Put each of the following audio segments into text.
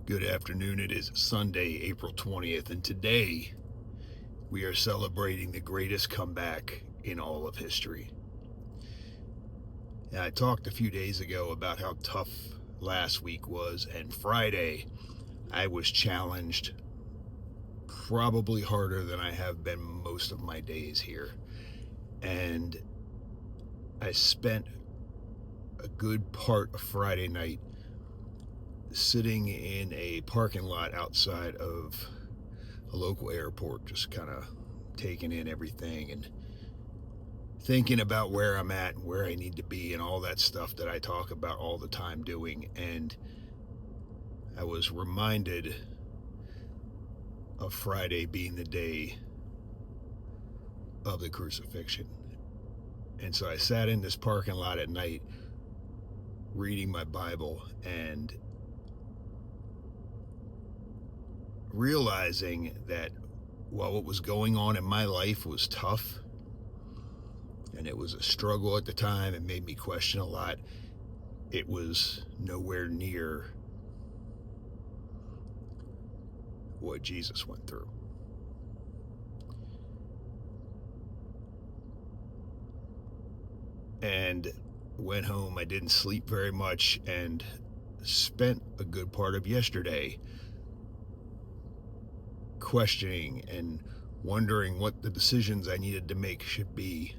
Good afternoon. It is Sunday, April 20th, and today we are celebrating the greatest comeback in all of history. And I talked a few days ago about how tough last week was, and Friday I was challenged probably harder than I have been most of my days here. And I spent a good part of Friday night sitting in a parking lot outside of a local airport, just kind of taking in everything and thinking about where I'm at and where I need to be and all that stuff that I talk about all the time doing. And I was reminded of Friday being the day of the crucifixion. And so I sat in this parking lot at night reading my Bible and realizing that while what was going on in my life was tough and it was a struggle at the time, it made me question a lot, it was nowhere near what Jesus went through. And went home. I didn't sleep very much and spent a good part of yesterday questioning and wondering what the decisions I needed to make should be.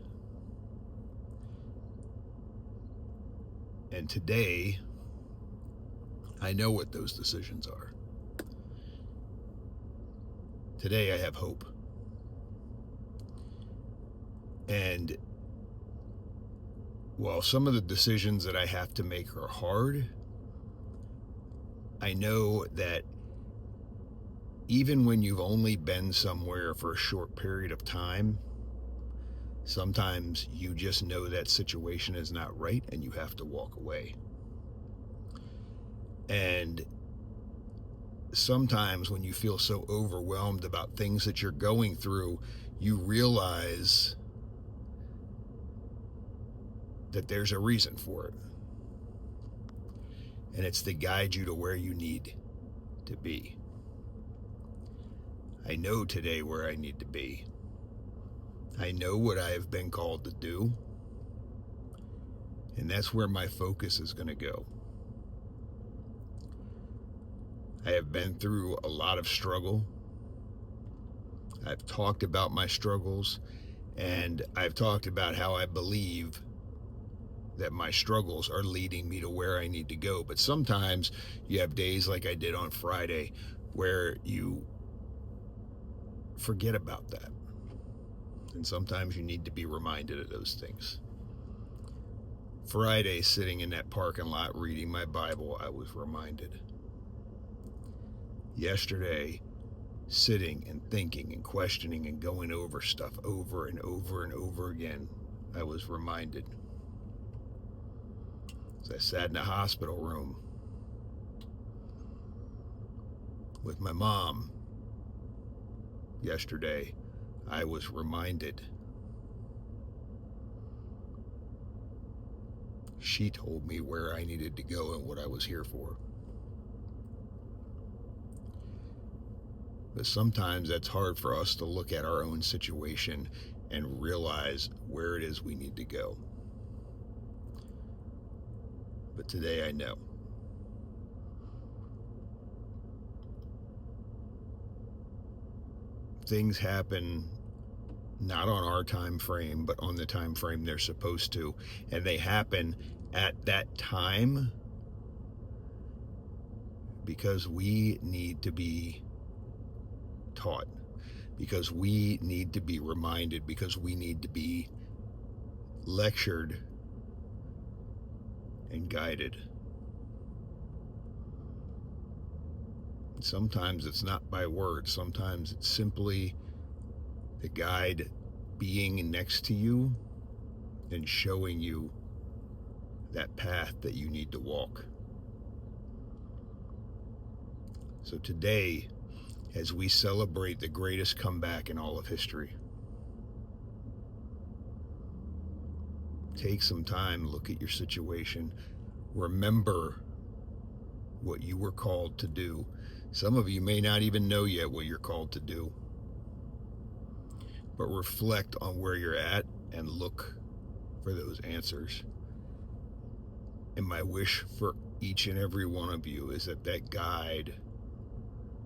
And today, I know what those decisions are. Today, I have hope. And while some of the decisions that I have to make are hard, I know that even when you've only been somewhere for a short period of time, sometimes you just know that situation is not right and you have to walk away. And sometimes when you feel so overwhelmed about things that you're going through, you realize that there's a reason for it. And it's to guide you to where you need to be. I know today where I need to be. I know what I have been called to do. And that's where my focus is going to go. I have been through a lot of struggle. I've talked about my struggles, and I've talked about how I believe that my struggles are leading me to where I need to go. But sometimes you have days like I did on Friday where you forget about that. And sometimes you need to be reminded of those things. Friday, sitting in that parking lot reading my Bible, I was reminded. Yesterday, sitting and thinking and questioning and going over stuff over and over and over again, I was reminded. As I sat in a hospital room with my mom yesterday, I was reminded. She told me where I needed to go and what I was here for. But sometimes that's hard for us to look at our own situation and realize where it is we need to go. But today I know. Things happen not on our time frame, but on the time frame they're supposed to. And they happen at that time because we need to be taught, because we need to be reminded, because we need to be lectured and guided. Sometimes it's not by words. Sometimes it's simply the guide being next to you and showing you that path that you need to walk. So today, as we celebrate the greatest comeback in all of history, take some time, look at your situation, remember what you were called to do. Some of you may not even know yet what you're called to do, but reflect on where you're at and look for those answers. And my wish for each and every one of you is that that guide,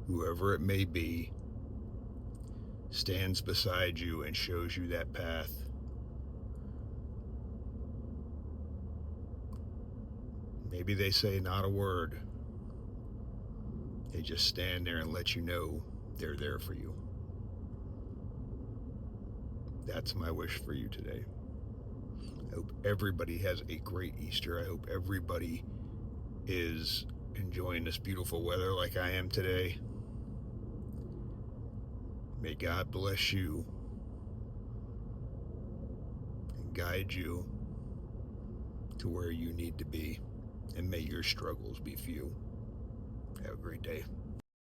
whoever it may be, stands beside you and shows you that path. Maybe they say not a word. They just stand there and let you know they're there for you. That's my wish for you today. I hope everybody has a great Easter. I hope everybody is enjoying this beautiful weather like I am today. May God bless you and guide you to where you need to be, and may your struggles be few. Have a great day.